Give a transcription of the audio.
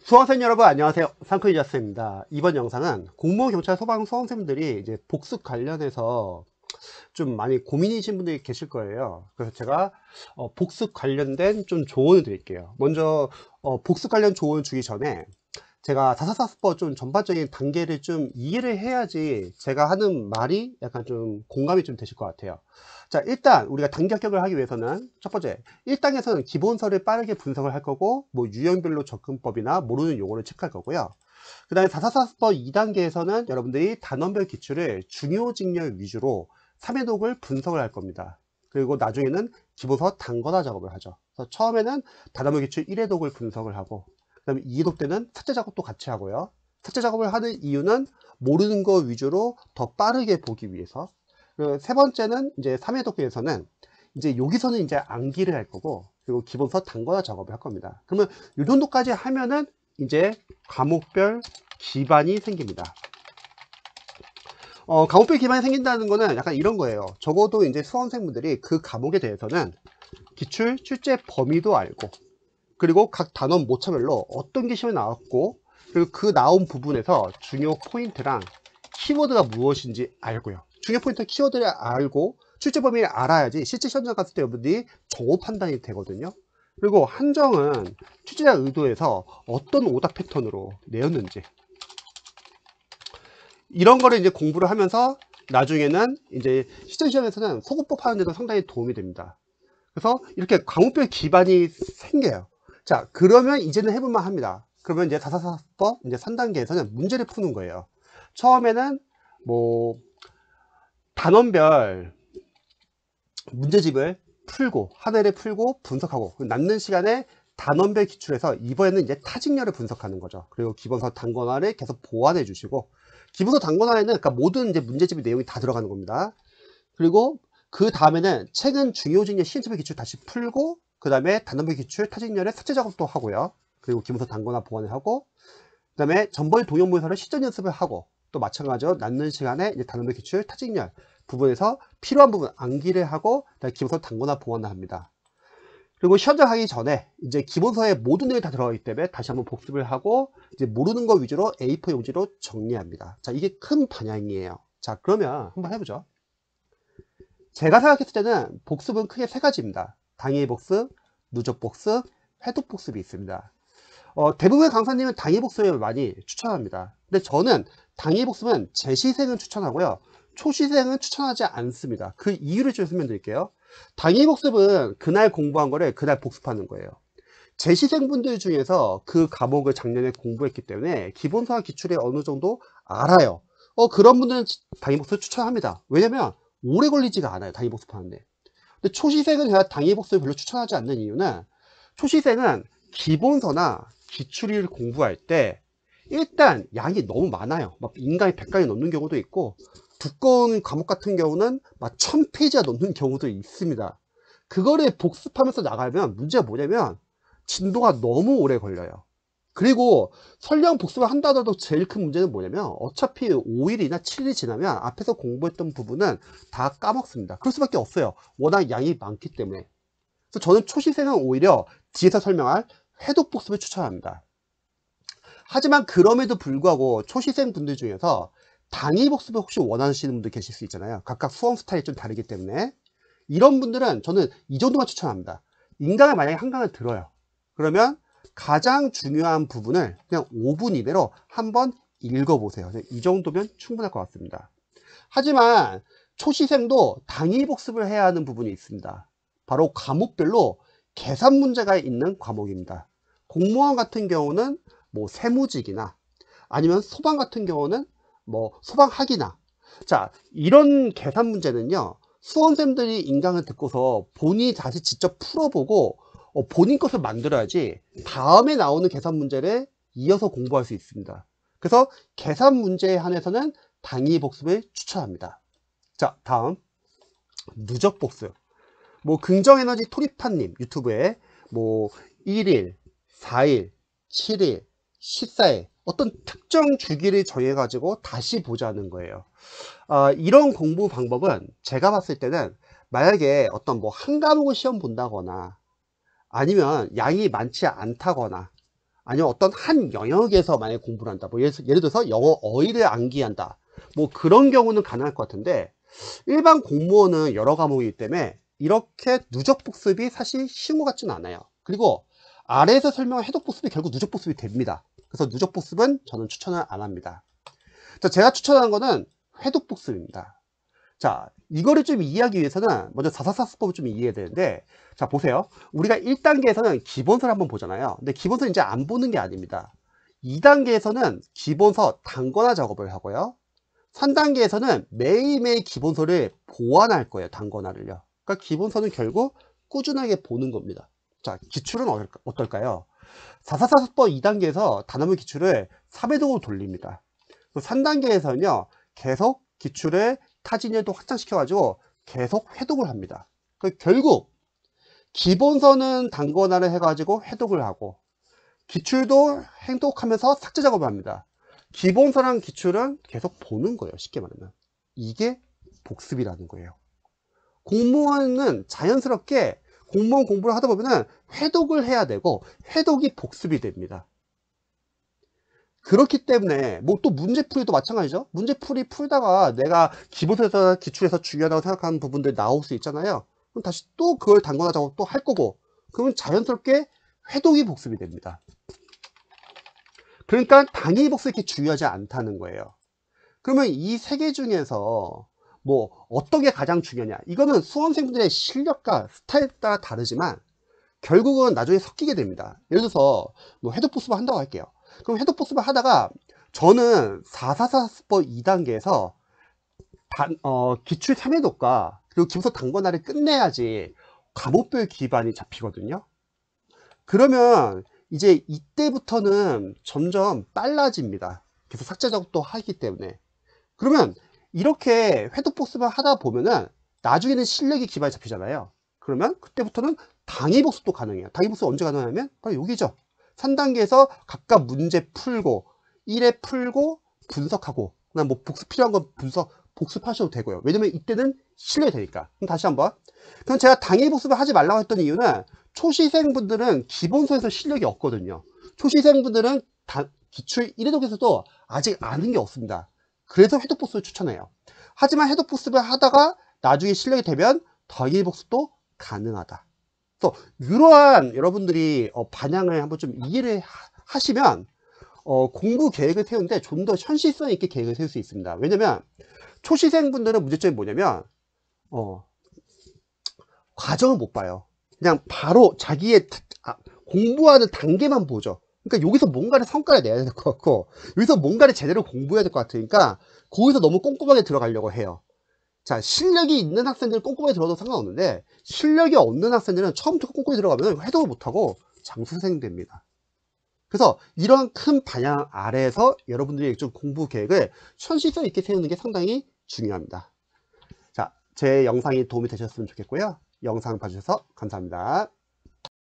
수험생 여러분 안녕하세요. 상크이자스입니다. 이번 영상은 공무원, 경찰, 소방, 수험생들이 이제 복습 관련해서 좀 많이 고민이신 분들이 계실 거예요. 그래서 제가 복습 관련된 좀 조언을 드릴게요. 먼저 복습 관련 조언을 주기 전에 제가 444스포 좀 전반적인 단계를 좀 이해를 해야지 제가 하는 말이 약간 좀 공감이 좀 되실 것 같아요. 자, 일단 우리가 단계 합격을 하기 위해서는 첫 번째 1단계에서는 기본서를 빠르게 분석을 할 거고, 뭐 유형별로 접근법이나 모르는 용어를 체크할 거고요. 그 다음에 444스포 2단계에서는 여러분들이 단원별 기출을 중요직렬 위주로 3회독을 분석을 할 겁니다. 그리고 나중에는 기본서 단권화 작업을 하죠. 그래서 처음에는 단원별 기출 1회독을 분석을 하고, 그 다음에 2회독 때는 삭제 작업도 같이 하고요. 삭제 작업을 하는 이유는 모르는 거 위주로 더 빠르게 보기 위해서. 그리고 세 번째는 이제 3회독에서는 이제 여기서는 이제 암기를 할 거고, 그리고 기본서 단권화 작업을 할 겁니다. 그러면 이 정도까지 하면은 이제 과목별 기반이 생깁니다. 과목별 기반이 생긴다는 거는 약간 이런 거예요. 적어도 이제 수험생분들이 그 과목에 대해서는 기출 출제 범위도 알고, 그리고 각 단원 모차별로 어떤 게 시험에 나왔고, 그리고 그 나온 부분에서 중요 포인트랑 키워드가 무엇인지 알고요. 중요 포인트 키워드를 알고 출제 범위를 알아야지 실제 시험장 갔을 때 여러분들이 정오 판단이 되거든요. 그리고 한정은 출제자 의도에서 어떤 오답 패턴으로 내었는지, 이런 거를 이제 공부를 하면서 나중에는 이제 실전 시험에서는 소급법 하는데도 상당히 도움이 됩니다. 그래서 이렇게 과목별 기반이 생겨요. 자, 그러면 이제는 해볼만 합니다. 그러면 이제 444법 이제 3단계에서는 문제를 푸는 거예요. 처음에는 뭐 단원별 문제집을 풀고 하나를 풀고 분석하고, 남는 시간에 단원별 기출에서 이번에는 이제 타직렬을 분석하는 거죠. 그리고 기본서 단권화를 계속 보완해 주시고, 기본서 단권화에는 그러니까 모든 이제 문제집의 내용이 다 들어가는 겁니다. 그리고 그 다음에는 최근 중요직렬 시행착오 기출 다시 풀고, 그 다음에 단원별 기출 타직렬의 삭제 작업도 하고요. 그리고 기본서 단권화 보완을 하고, 그 다음에 전번 동영 문서를 실전 연습을 하고, 또 마찬가지로 남는 시간에 이제 단원별 기출 타직렬 부분에서 필요한 부분 암기를 하고 기본서 단권화 보완을 합니다. 그리고 시험장 하기 전에 이제 기본서에 모든 내용이 다 들어가기 때문에 다시 한번 복습을 하고, 이제 모르는 거 위주로 A4 용지로 정리합니다. 자, 이게 큰 방향이에요. 자, 그러면 한번 해보죠. 제가 생각했을 때는 복습은 크게 세 가지입니다. 당일 복습, 누적 복습, 회독 복습이 있습니다. 대부분의 강사님은 당일 복습을 많이 추천합니다. 근데 저는 당일 복습은 재시생은 추천하고요, 초시생은 추천하지 않습니다. 그 이유를 좀 설명드릴게요. 당일 복습은 그날 공부한 거를 그날 복습하는 거예요. 재시생분들 중에서 그 과목을 작년에 공부했기 때문에 기본서와 기출에 어느 정도 알아요. 그런 분들은 당일 복습 추천합니다. 왜냐면 오래 걸리지가 않아요, 당일 복습하는데. 근데 초시생은 제가 당일 복습을 별로 추천하지 않는 이유는, 초시생은 기본서나 기출을 공부할 때 일단 양이 너무 많아요. 막 인강이 100강이 넘는 경우도 있고, 두꺼운 과목 같은 경우는 막 1000페이지가 넘는 경우도 있습니다. 그거를 복습하면서 나가면 문제가 뭐냐면 진도가 너무 오래 걸려요. 그리고 설령 복습을 한다 하더라도 제일 큰 문제는 뭐냐면 어차피 5일이나 7일이 지나면 앞에서 공부했던 부분은 다 까먹습니다. 그럴 수밖에 없어요. 워낙 양이 많기 때문에. 그래서 저는 초시생은 오히려 뒤에서 설명할 회독 복습을 추천합니다. 하지만 그럼에도 불구하고 초시생 분들 중에서 당일 복습을 혹시 원하시는 분들 계실 수 있잖아요. 각각 수험 스타일이 좀 다르기 때문에 이런 분들은 저는 이 정도만 추천합니다. 인강을 만약에 한 강을 들어요. 그러면 가장 중요한 부분을 그냥 5분 이내로 한번 읽어보세요. 이 정도면 충분할 것 같습니다. 하지만 초시생도 당일 복습을 해야 하는 부분이 있습니다. 바로 과목별로 계산 문제가 있는 과목입니다. 공무원 같은 경우는 뭐 세무직이나 아니면 소방 같은 경우는 뭐 소방학이나, 자, 이런 계산 문제는요, 수험생들이 인강을 듣고서 본인이 다시 직접 풀어보고 본인 것을 만들어야지 다음에 나오는 계산 문제를 이어서 공부할 수 있습니다. 그래서 계산 문제에 한해서는 당일 복습을 추천합니다. 자, 다음 누적 복습. 뭐 긍정에너지 토리파님 유튜브에 뭐 1일, 4일, 7일, 14일 어떤 특정 주기를 정해 가지고 다시 보자는 거예요. 이런 공부 방법은 제가 봤을 때는 만약에 어떤 뭐 한 과목을 시험 본다거나, 아니면 양이 많지 않다거나, 아니면 어떤 한 영역에서 만약에 공부를 한다. 뭐 예를 들어서 영어 어휘를 암기한다. 뭐 그런 경우는 가능할 것 같은데 일반 공무원은 여러 과목이기 때문에 이렇게 누적 복습이 사실 쉬운 것 같지는 않아요. 그리고 아래에서 설명한 해독 복습이 결국 누적 복습이 됩니다. 그래서 누적 복습은 저는 추천을 안 합니다. 자, 제가 추천하는 거는 회독 복습입니다. 자, 이거를 좀 이해하기 위해서는 먼저 444수법을 좀 이해해야 되는데, 자, 보세요. 우리가 1단계에서는 기본서를 한번 보잖아요. 근데 기본서 이제 안 보는 게 아닙니다. 2단계에서는 기본서 단권화 작업을 하고요. 3단계에서는 매일매일 기본서를 보완할 거예요. 단권화를요. 그러니까 기본서는 결국 꾸준하게 보는 겁니다. 자, 기출은 어떨까요? 444수법 2단계에서 단어물 기출을 3회독으로 돌립니다. 3단계에서는요, 계속 기출을 타진율도 확장시켜가지고 계속 회독을 합니다. 결국 기본서는 단권화를 해가지고 회독을 하고 기출도 행독하면서 삭제 작업을 합니다. 기본서랑 기출은 계속 보는 거예요. 쉽게 말하면 이게 복습이라는 거예요. 공무원은 자연스럽게 공무원 공부를 하다 보면은 회독을 해야 되고 회독이 복습이 됩니다. 그렇기 때문에 뭐 또 문제풀이도 마찬가지죠. 문제풀이 풀다가 내가 기본서에서 기출에서 중요하다고 생각하는 부분들 나올 수 있잖아요. 그럼 다시 또 그걸 단권화 작업 또 할 거고 그러면 자연스럽게 회독이 복습이 됩니다. 그러니까 단위 복습이 이렇게 중요하지 않다는 거예요. 그러면 이 세 개 중에서 뭐 어떤 게 가장 중요하냐, 이거는 수험생분들의 실력과 스타일에 따라 다르지만 결국은 나중에 섞이게 됩니다. 예를 들어서 뭐 해독 복습을 한다고 할게요. 그럼 해독 복습을 하다가 저는 444수법 2단계에서 기출 3회독과 그리고 기본서 단권화를 끝내야지 과목별 기반이 잡히거든요. 그러면 이제 이때부터는 점점 빨라집니다. 계속 삭제 작업도 하기 때문에. 그러면 이렇게 회독 복습을 하다 보면은 나중에는 실력이 기반이 잡히잖아요. 그러면 그때부터는 당위 복습도 가능해요. 당위 복습 언제 가능하냐면 바로 여기죠. 3단계에서 각각 문제 풀고 1회 풀고 분석하고 그다음 뭐 복습 필요한 건 복습하셔도 되고요. 왜냐면 이때는 실력이 되니까. 그럼 다시 한번. 그럼 제가 당위 복습을 하지 말라고 했던 이유는 초시생분들은 기본서에서 실력이 없거든요. 초시생분들은 기출 1회독에서도 아직 아는 게 없습니다. 그래서 해독 복습을 추천해요. 하지만 해독 복습을 하다가 나중에 실력이 되면 당위 복습도 가능하다. 그래서 이러한 여러분들이 반향을 한번 좀 이해를 하시면 공부 계획을 세우는데 좀 더 현실성 있게 계획을 세울 수 있습니다. 왜냐면 초시생분들은 문제점이 뭐냐면 과정을 못 봐요. 그냥 바로 자기의 공부하는 단계만 보죠. 그러니까 여기서 뭔가를 성과를 내야 될 것 같고 여기서 뭔가를 제대로 공부해야 될 것 같으니까 거기서 너무 꼼꼼하게 들어가려고 해요. 자, 실력이 있는 학생들은 꼼꼼하게 들어도 상관없는데 실력이 없는 학생들은 처음부터 꼼꼼히 들어가면 해독을 못하고 장수생 됩니다. 그래서 이런 큰 방향 아래에서 여러분들이 좀 공부 계획을 현실성 있게 세우는 게 상당히 중요합니다. 자, 제 영상이 도움이 되셨으면 좋겠고요. 영상 봐주셔서 감사합니다.